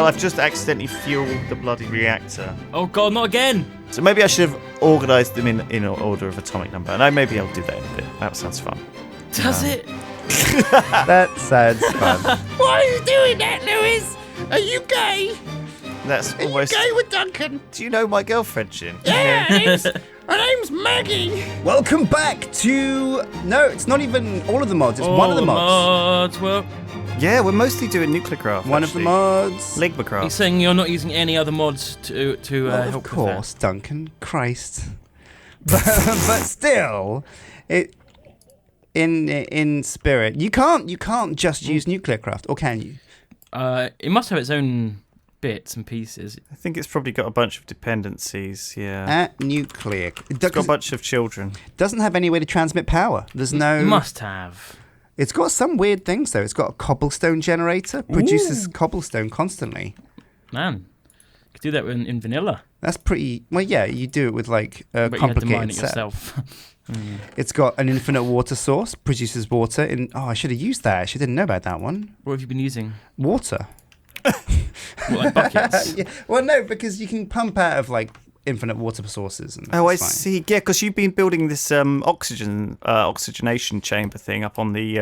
I've just accidentally fueled the bloody reactor. Oh God, not again! So maybe I should have organised them in order of atomic number. No, maybe I'll do that in a bit. That sounds fun. Does it? That sounds fun. Why are you doing that, Lewis? Are you gay? That's Are almost. you gay with Duncan? Do you know my girlfriend, Sjin? Yeah, her name's Maggie. Welcome back to... No, it's not even all of the mods. It's one of the mods. Well, Yeah, we're mostly doing NuclearCraft. One of the mods. he's Ligmacraft. saying you're not using any other mods to Well, help of course, Duncan. Christ. But still, in spirit, you can't just use NuclearCraft, or can you? with that. It must have its own bits and pieces. I think it's probably got a bunch of dependencies, yeah. At nuclear, It's got a bunch of children. doesn't have any way to transmit power. There's no. It must have. It's got some weird things though. It's got a cobblestone generator, produces cobblestone constantly. Man, you could do that in vanilla. That's pretty. Well, yeah, you do it with like a But you had to complicated mine it set. yourself. It's got an infinite water source, produces water in. Oh, I should have used that. I didn't know about that one. What have you been using? Water. What, like buckets? Yeah. Well, no, because you can pump out of like infinite water sources. And Oh, I it's fine. see. Yeah, because you've been building this oxygenation chamber thing up on the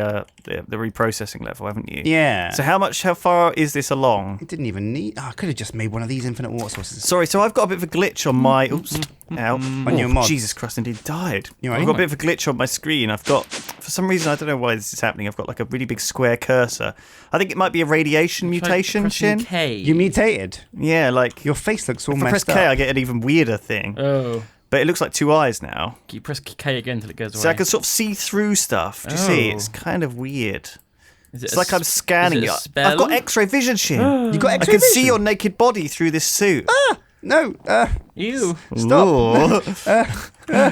reprocessing level, haven't you? Yeah. So how far is this along? It didn't even need. Oh, I could have just made one of these infinite water sources. Sorry, so I've got a bit of a glitch on my. Oops. Ow. On your mods. Jesus Christ, indeed died. You I've right? got a bit of a glitch on my screen. I've got, for some reason, I don't know why this is happening. I've got like a really big square cursor. I think it might be a radiation mutation, Pressing Sjin. K. You mutated. Yeah, like Your face looks all if I press messed K, up. I get an even weirder thing. Oh. But it looks like two eyes now. You press K again until it goes away. So I can sort of see through stuff. Do you see? Oh. It's kind of weird. Is it It's a like I'm scanning is it a you. spell? I've got X-ray vision, Sjin. You got I X-ray can see vision? your naked body through this suit. No. Ew. Stop. Ooh. How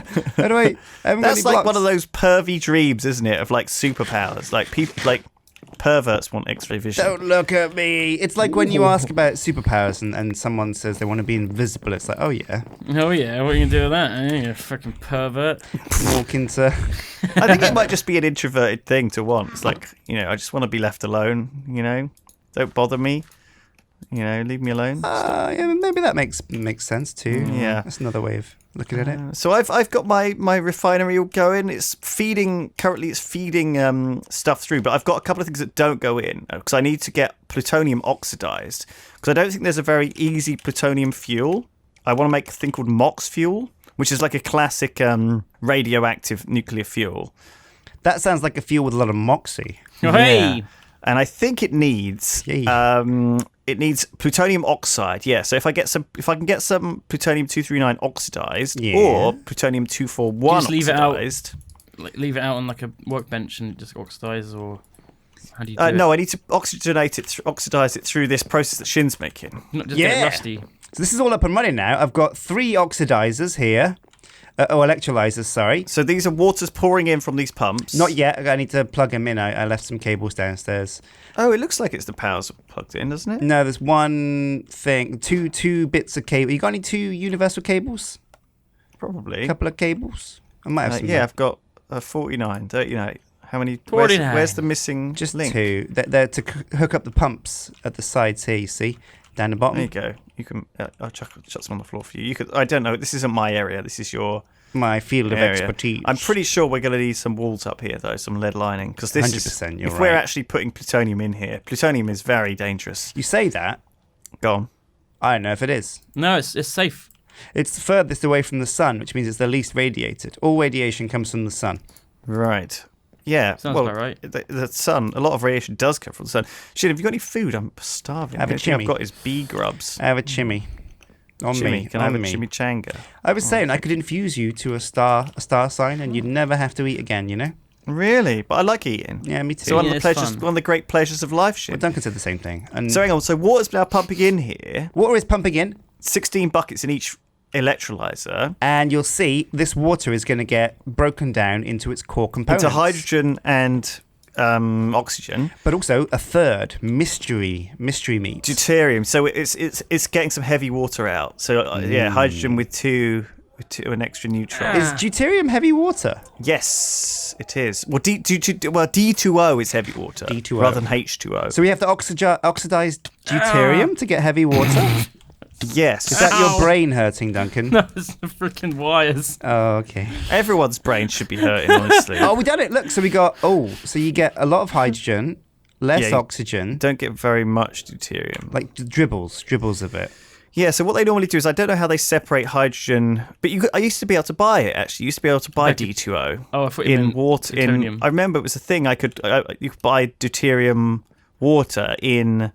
do I haven't got That's any like blocks. one of those pervy dreams, isn't it? Of like superpowers. Like people, like perverts want X-ray vision. Don't look at me. It's like when you ask about superpowers and someone says they want to be invisible. It's like, oh yeah, Oh yeah, what are you gonna do with that? You fucking pervert. walk into. I think it might just be an introverted thing to want. It's like, I just want to be left alone. Don't bother me. Leave me alone. Yeah, maybe that makes sense too. Yeah. That's another way of looking at it. So I've got my refinery all going. It's feeding stuff through, but I've got a couple of things that don't go in because I need to get plutonium oxidized because I don't think there's a very easy plutonium fuel. I want to make a thing called MOX fuel, which is like a classic radioactive nuclear fuel. That sounds like a fuel with a lot of moxie. Oh, hey. Yeah. And I think it needs plutonium oxide. Yeah. So if I can get some plutonium 239 oxidized Yeah. or plutonium 241 Just leave it out. oxidized. Like, leave it out on like a workbench and it just oxidizes, or how do you do it? No, I need to oxidize it through this process that Sjin's making. Not just get Yeah. it rusty. So this is all up and running now. I've got 3 oxidizers here. Electrolyzers, sorry. So these are waters pouring in from these pumps. Not yet. I need to plug them in. I left some cables downstairs. Oh, it looks like it's the power's plugged in, doesn't it? No, there's one thing. Two bits of cable. You got any 2 universal cables? Probably. A couple of cables? I might have some. Yeah, I've got 49, 39. How many? 49. Where's the missing Just link? 2. They're to hook up the pumps at the sides here, you see? Down the bottom. There you go. You can. I'll chuck some on the floor for you. You could. I don't know. This isn't my area. This is your My field of area. expertise. I'm pretty sure we're going to need some walls up here, though, some lead lining, because this 100%, is. you're If we're right. actually putting plutonium in here, plutonium is very dangerous. You say that. Go on. I don't know if it is. No, it's safe. It's the furthest away from the sun, which means it's the least radiated. All radiation comes from the sun. Right. Yeah. Sounds well, about right. The sun. A lot of radiation does come from the sun. Sjin, have you got any food? I'm starving. Have The a only thing I've chimmy. got is bee grubs. I have a chimmy. On Chimmy. me. Can I have on a me. chimichanga? I was saying I could infuse you to a star sign and you'd never have to eat again, you know? Really? But I like eating. Yeah, me too. So one of Yeah, the it's pleasures, fun. one of the great pleasures of life, Well, Sjin. Duncan said the same thing. And So hang on. So water's now pumping in here. water is pumping in, 16 buckets in each electrolyzer and you'll see this water is going to get broken down into its core components. into hydrogen and oxygen, But also a third mystery meat. deuterium. So it's getting some heavy water out. So yeah, hydrogen with 2 with an extra neutron. Is deuterium heavy water? Yes, it is. Well, D2O is heavy water D2O. rather than H2O. So we have to oxidize deuterium to get heavy water? Yes. Is that your brain hurting, Duncan? No, it's the freaking wires. Oh, okay. Everyone's brain should be hurting, honestly. Oh, we done it. Look, so we got, so you get a lot of hydrogen, less Yeah, you oxygen. Don't get very much deuterium. Like dribbles of it. Yeah, so what they normally do is, I don't know how they separate hydrogen, but I used to be able to buy it, actually. You used to be able to buy D2O Oh, I thought you in meant water. plutonium. I remember it was a thing. You could buy deuterium water in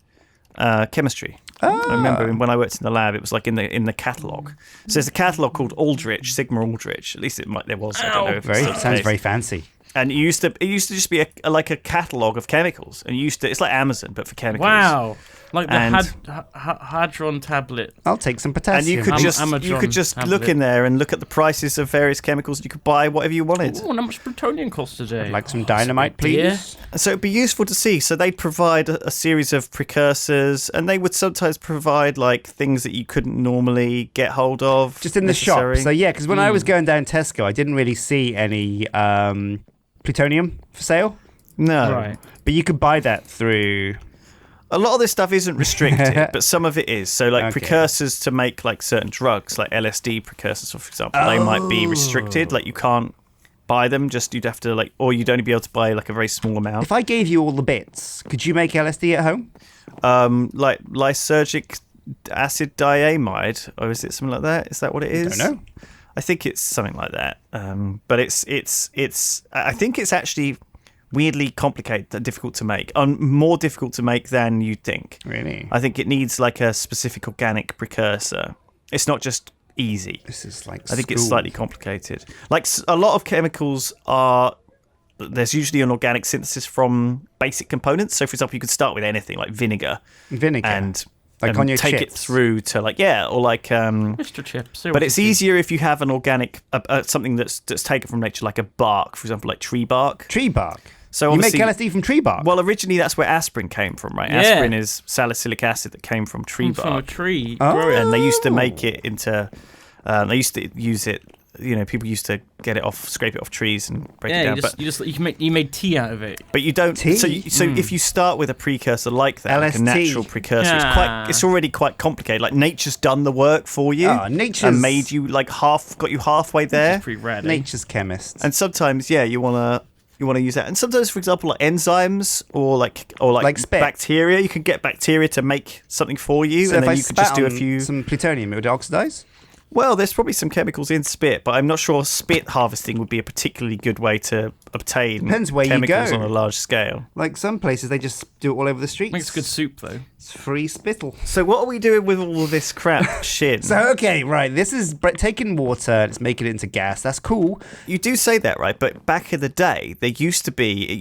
chemistry. I remember when I worked in the lab, it was like in the catalogue. So there's a catalogue called Aldrich, Sigma Aldrich. At least there was. I don't know if it's still the Sounds case. very fancy. And it used to just be like a catalogue of chemicals, and it's like Amazon but for chemicals. Wow. Like the And- hadron tablet. I'll take some And potassium. you could Amazon just tablet. look in there and look at the prices of various chemicals, and you could buy whatever you wanted. Oh, how much plutonium costs today? Like some dynamite, Yeah. please. So it'd be useful to see. So they'd provide a series of precursors, and they would sometimes provide like things that you couldn't normally get hold of. Just in the shop. necessary. So yeah, because when I was going down Tesco, I didn't really see any plutonium for sale. No. Right. But you could buy that through. A lot of this stuff isn't restricted, but some of it is. So, like Okay. precursors to make like certain drugs, like LSD precursors, for example, they might be restricted. Like you can't buy them. Just you'd have to or you'd only be able to buy like a very small amount. If I gave you all the bits, could you make LSD at home? Like lysergic acid diamide, or is it something like that? Is that what it is? Don't know. I think it's something like that. But it's. I think it's actually weirdly complicated, difficult to make, more difficult to make than you'd think. Really? I think it needs like a specific organic precursor. It's not just easy. This is like. I think it's slightly complicated. Like a lot of chemicals there's usually an organic synthesis from basic components. So, for example, you could start with anything like vinegar, Vinegar. and Like on your take it chips. through to or like. Mr. Chips. But it's easier if you have an organic something that's taken from nature, like a bark, for example, like tree bark. Tree bark. So You make obviously, LSD from tree bark. well, originally that's where aspirin came from, right? Yeah. Aspirin is salicylic acid that came from tree from a bark, tree. Oh. Grow it. and they used to make it into. They used to use it. People used to get it off, scrape it off trees, and break it Yeah, down. you made tea out of it. But you don't. Tea? So if you start with a precursor like that, like a LSD. natural precursor, it's already quite complicated. Like nature's done the work for you, nature's and made you got you halfway there. It's pretty rad. nature's chemist. And sometimes, you want to use that. And sometimes, for example, like enzymes or like spit. bacteria, you can get bacteria to make something for you, So and if then I you could just do a spat on few. some plutonium, it would oxidize. Well, there's probably some chemicals in spit, but I'm not sure spit harvesting would be a particularly good way to obtain Depends where you chemicals go. on a large scale. Like some places, they just do it all over the streets. Makes good soup though. It's free spittle. So what are we doing with all of this crap, Sjin? So okay, right. This is taking water and it's making it into gas. That's cool. You do say that, right? But back in the day, there used to be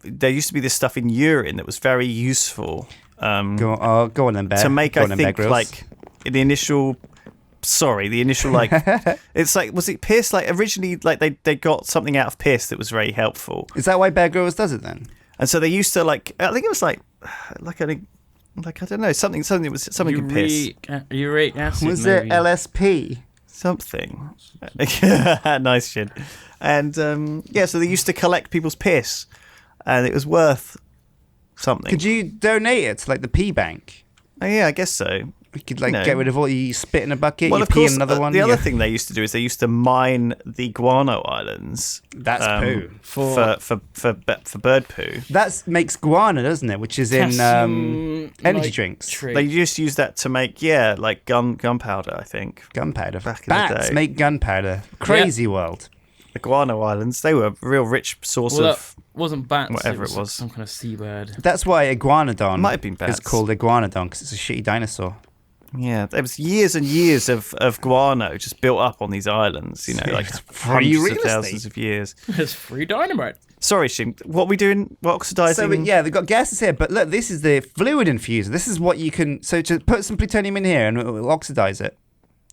this stuff in urine that was very useful Go on then, Bear. to make, Go I on then, Bear think, Grylls. like the initial like it's like, was it piss? Like originally, like they got something out of piss that was very helpful, Is that why Bear Grylls does it then? and so they used to I think it was like I don't know, something that was something in piss. Uric acid. Was maybe. it LSP? Something. Nice shit. And so they used to collect people's piss, and it was worth something. Could you donate it to like the pee bank? Oh, yeah, I guess so. You could like No. get rid of all you spit in a bucket. Well, you of pee course, in another one. the other yeah. thing they used to do is they used to mine the guano islands. That's poo. For bird poo. That makes guana, doesn't it? Which is in energy drinks. nitrate. They just use that to make like gunpowder, I think. Gunpowder. Back in the Bats day. make gunpowder. Crazy world. The guano islands, they were a real rich source Well, of. that wasn't bats. whatever it it was. Some kind of seabird. That's why iguanodon Might have been is bats. called iguanodon because it's a shitty dinosaur. Yeah, there was years and years of guano just built up on these islands. Like free hundreds real of estate. thousands of years. It's free dynamite. Sorry, Sjin. What are we doing? We're oxidizing. So yeah, they've got gases here, but look, this is the fluid infuser. This is what you can. So to put some plutonium in here and it'll oxidize it.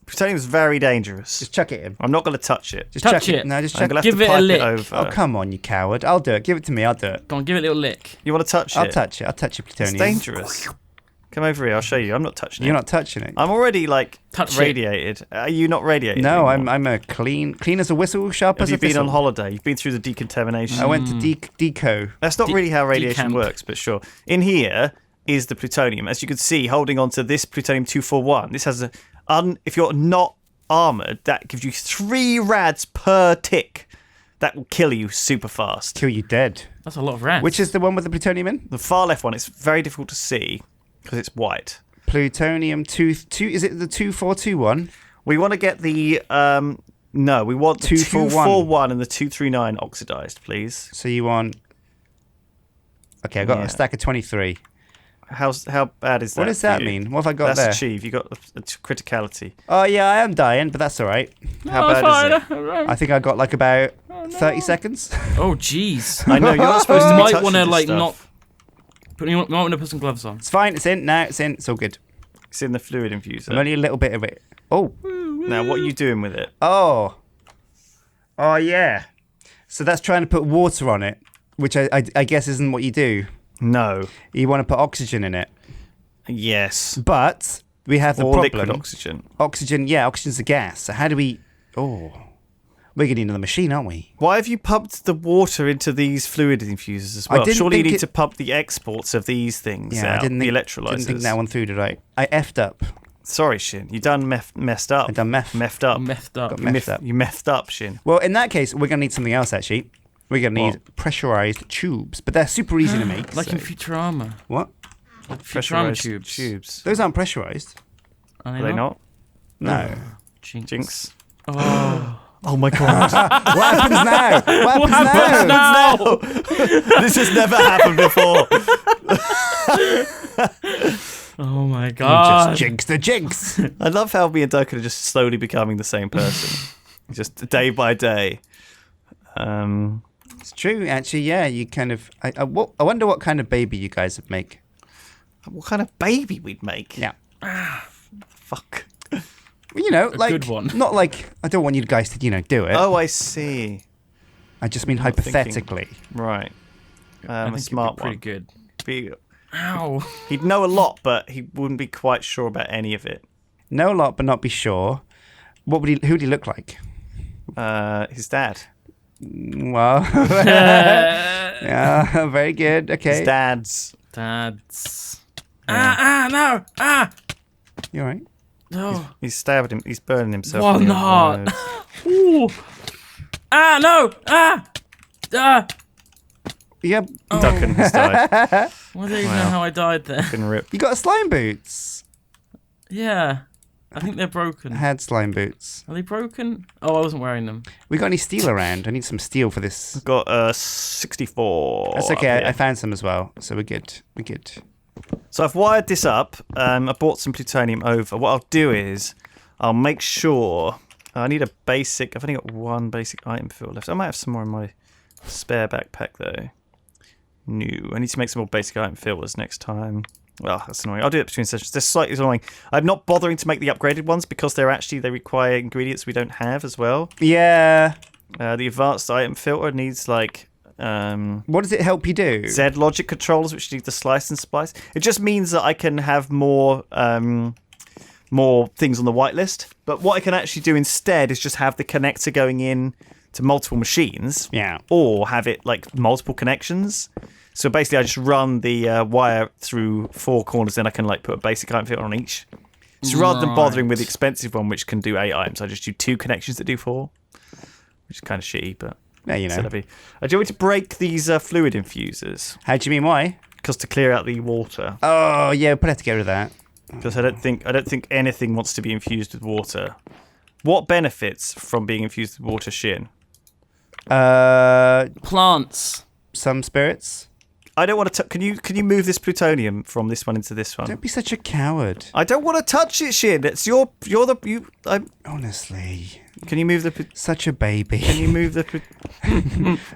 Plutonium is very dangerous. Just chuck it in. I'm not going to touch it. Just Touch chuck it. No, just I'm chuck going it. to have Give to it a pipe lick. over. Oh come on, you coward! I'll do it. Give it to me. I'll do it. Go on, give it a little lick. You want to touch I'll it? touch it. I'll touch your It's plutonium. dangerous. Come over here. I'll show you. I'm not touching it. You're not touching it. I'm already Touch it. radiated. Are you not radiated? No, anymore? I'm a clean as a whistle, sharp Have as you a been thistle. on holiday? You've been through the decontamination. I went to deco. That's not really how radiation decamp. works, but sure. In here is the plutonium. As you can see, holding on to this plutonium-241. This has if you're not armoured, that gives you 3 rads per tick. That will kill you super fast. Kill you dead. That's a lot of rats. Which is the one with the plutonium in? The far left one, it's very difficult to see because it's white. Plutonium 2. Is it the 2421? We want to get the no, we want the 241 and the 239 oxidized, please. So you want? Okay, I got Yeah. a stack of 23. How bad is that? What does for that you? mean? What have I got That's there? achieved. You got the criticality. Oh yeah, I am dying, but that's all right. How bad is it? I think I got like about 30 seconds. Oh, jeez. I know you're not supposed to You be might touching want to this like stuff. not. You might want to put some gloves on. It's fine. It's in now. It's in. It's all good. It's in the fluid infuser. I'm only a little bit of it. Oh. Now, what are you doing with it? Oh. Oh yeah. So that's trying to put water on it, which I guess isn't what you do. No. You want to put oxygen in it, Yes. but we have the Or problem. liquid oxygen. Oxygen, yeah, oxygen's a gas. So how do we? Oh, we're getting into the machine, aren't we? Why have you pumped the water into these fluid infusers as well? didn't Surely you think need it- to pump the exports of these things Yeah, out, I didn't the think, electrolyzers. didn't think that one through, did I? I effed up. Sorry, Sjin. You done messed up. I done meth. Meffed up. Methed up. Got You messed up. You messed up, Sjin. Well, in that case, we're gonna need something else. Actually, we're gonna need pressurized tubes, but they're super easy to make. Like so- in Futurama. What? Like Futurama Pressurized tubes. tubes. Those aren't pressurized. Are Are they not? No. Jinx. Jinx. Oh. Oh my god. What happens now? What happens now? No! This has never happened before. Oh my You god. just jinx the jinx. I love how me and Duncan are just slowly becoming the same person. Just day by day. It's true, actually. Yeah, you kind of. I wonder what kind of baby you guys would make. What kind of baby we'd make? Yeah. Fuck. You know, like good one. not like I don't want you guys to, do it. Oh, I see. I just mean I'm thinking. hypothetically. Right. I A think smart it'd be one. pretty good. Be, Ow. he'd know a lot, but he wouldn't be quite sure about any of it. Know a lot, but not be sure. Who would he look like? His dad. Well, yeah, very good. Okay, His dad's. Dads. Yeah. No. you all right? No. He's stabbed him. He's burning himself. Why in the not? road. Ooh. No. Yeah, Duncan has died. I don't even know Wow. how I died there. Fucking rip. you got slime boots. Yeah. I think they're broken. Had slime boots. Are they broken? Oh, I wasn't wearing them. We got any steel around? I need some steel for this. Got 64. That's up okay. here. I found some as well, so we're good. We're good. So I've wired this up. I brought some plutonium over. What I'll do is I'll make sure. I need a basic. I've only got one basic item fill left. I might have some more in my spare backpack though. No, I need to make some more basic item fillers next time. Well, that's annoying. I'll do it between sessions. They're slightly annoying. I'm not bothering to make the upgraded ones because they require ingredients we don't have as well. Yeah. The advanced item filter needs like What does it help you do? Z logic controllers, which need the slice and splice. It just means that I can have more things on the whitelist. But what I can actually do instead is just have the connector going in to multiple machines. Yeah. Or have it like multiple connections. So basically, I just run the wire through 4 corners, then I can like put a basic item filter on each. So rather than bothering with the expensive one, which can do 8 items, I just do 2 connections that do 4, which is kind of shitty, but Yeah, you know. do you want me to break these fluid infusers? How do you mean why? Because to clear out the water. Oh yeah, we'll probably have to get rid of that. Because I don't think anything wants to be infused with water. What benefits from being infused with water, Sjin? Plants. Some spirits. I don't want to. Can you move this plutonium from this one into this one? Don't be such a coward. I don't want to touch it, Sjin. It's you're the you. Honestly, Can you move the? such a baby. Can you move the?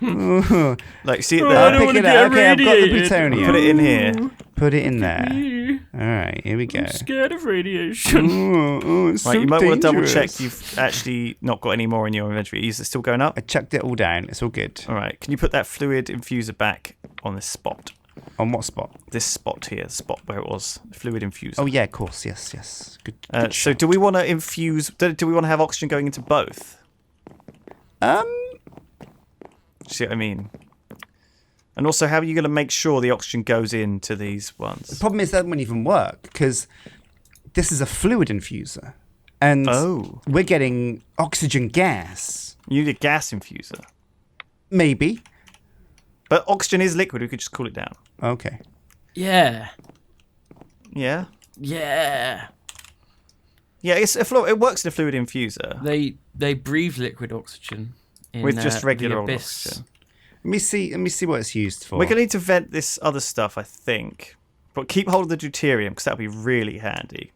Ooh. Like see it I there. don't Pick wanna it get up. Okay, I've got the irradiated. plutonium. Put it in here. Put it in there. All right, here we go. I'm scared of radiation. Ooh, it's Right, so you might want to double check dangerous. you've actually not got any more in your inventory. Is it still going up? I chucked it all down. It's all good. All right. Can you put that fluid infuser back on this spot? On what spot? This spot here, the spot where it was fluid infuser. Oh yeah, of course. Yes. Good So do we want to infuse? Do we want to have oxygen going into both? See what I mean? And also, how are you going to make sure the oxygen goes into these ones? The problem is that won't even work because this is a fluid infuser, and we're getting oxygen gas. You need a gas infuser. Maybe. But oxygen is liquid. We could just cool it down. Okay. Yeah. Yeah. Yeah. Yeah, it works in a fluid infuser. They breathe liquid oxygen With just regular the old abyss. oxygen. Let me see what it's used for. We're going to need to vent this other stuff, I think. But keep hold of the deuterium, because that would be really handy.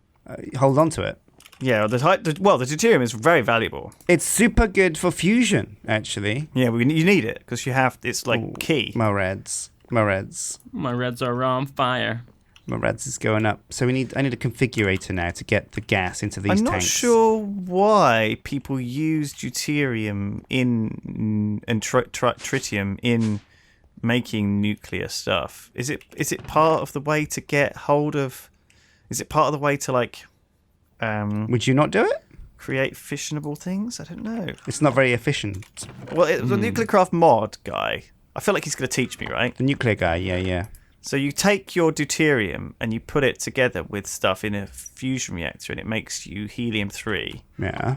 Hold on to it. Yeah, the deuterium is very valuable. It's super good for fusion, actually. Yeah, you need it, because it's like key. My reds. My reds are on fire. My reds is going up. So I need a configurator now to get the gas into these I'm not tanks. sure why people use deuterium and tritium in making nuclear stuff. Is it part of the way to get hold of? Is it part of the way to like? Would you not do it? Create fissionable things? I don't know. It's not very efficient. Well, the NuclearCraft mod guy, I feel like he's going to teach me, right? The nuclear guy, yeah. So you take your deuterium and you put it together with stuff in a fusion reactor, and it makes you helium-3. Yeah.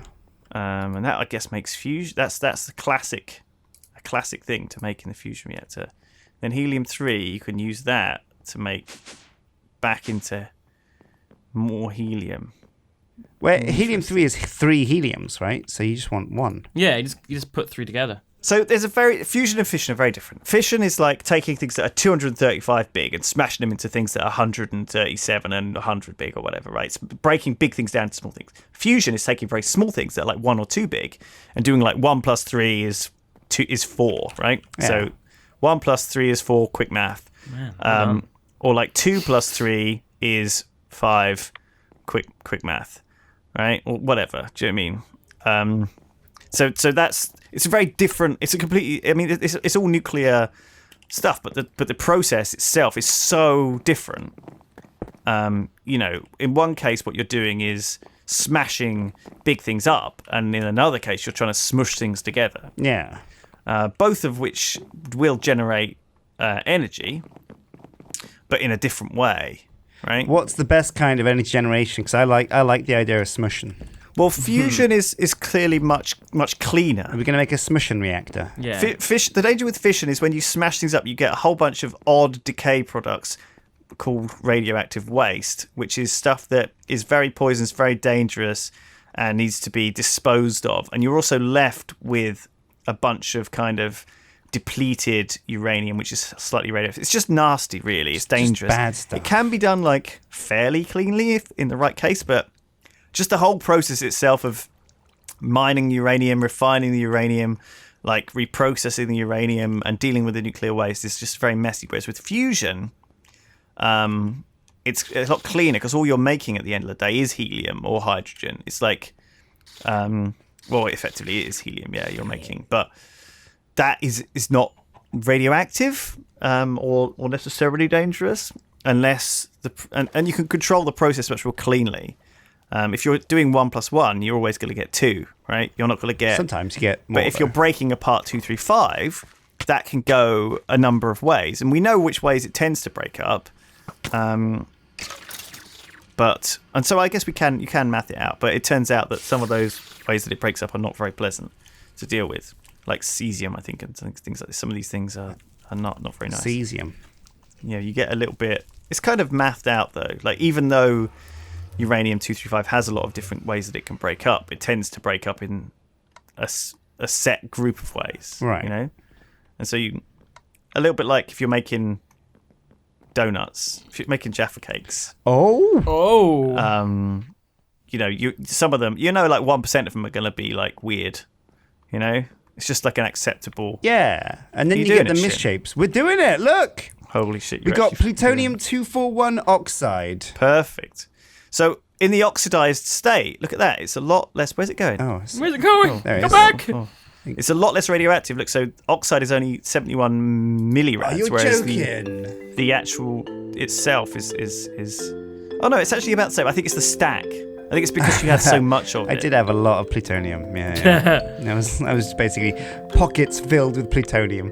And that, I guess, makes fusion. That's a classic thing to make in the fusion reactor. Then helium-3, you can use that to make back into more helium. Where helium-3 is 3 heliums, right? So you just want 1. Yeah, you just put 3 together. So there's fusion and fission are very different. Fission is like taking things that are 235 big and smashing them into things that are 137 and 100 big or whatever, right? It's breaking big things down to small things. Fusion is taking very small things that are like 1 or 2 big and doing like 1 plus 3 is 4, right? Yeah. So 1 plus 3 is 4, quick math. Man, Or like 2 plus 3 is 5, quick math, right? Or whatever. Do you know what I mean? So it's a very different. It's a completely. I mean, it's all nuclear stuff, but the process itself is so different. In one case, what you're doing is smashing big things up, and in another case, you're trying to smush things together. Yeah. Both of which will generate energy, but in a different way, right? What's the best kind of energy generation? Because I like the idea of smushing. Well, fusion is clearly much cleaner. Are we going to make a smushing reactor? yeah. The danger with fission is when you smash things up, you get a whole bunch of odd decay products called radioactive waste, which is stuff that is very poisonous, very dangerous, and needs to be disposed of. And you're also left with a bunch of kind of depleted uranium, which is slightly radioactive. It's just nasty, really. It's dangerous. Just bad stuff. It can be done like fairly cleanly if in the right case, but just the whole process itself of mining uranium, refining the uranium, like reprocessing the uranium and dealing with the nuclear waste is just very messy. Whereas with fusion, it's a lot cleaner because all you're making at the end of the day is helium or hydrogen. It's like, effectively it is helium, yeah, you're making. But that is not radioactive or necessarily dangerous unless and you can control the process much more cleanly. If you're doing 1 plus 1, you're always going to get 2, right? You're not going to get. Sometimes you get more. But if you're breaking apart 2, 3, 5, that can go a number of ways, and we know which ways it tends to break up. So I guess you can math it out, but it turns out that some of those ways that it breaks up are not very pleasant to deal with, like cesium, I think, and things like this. Some of these things are not very nice. Cesium. Yeah, you get a little bit. It's kind of mathed out though. Like even though uranium-235 has a lot of different ways that it can break up, it tends to break up in a set group of ways, right? You know, and so a little bit like if you're making donuts, if you're making Jaffa cakes. Oh. Some of them, like 1% of them are going to be like weird. You know, it's just like an acceptable. Yeah, and then you get the misshapes. We're doing it. Look. Holy shit! We got plutonium-241 oxide. Perfect. So in the oxidized state, look at that. It's a lot less. Where's it going? Oh, where's it going? There it Go is. back. It's a lot less radioactive. Look, so oxide is only 71 millirads, you're whereas joking. the actual itself is. Oh no, it's actually about the same. I think it's the stack. I think it's because you had so much of it. I did have a lot of plutonium. Yeah. I was basically pockets filled with plutonium.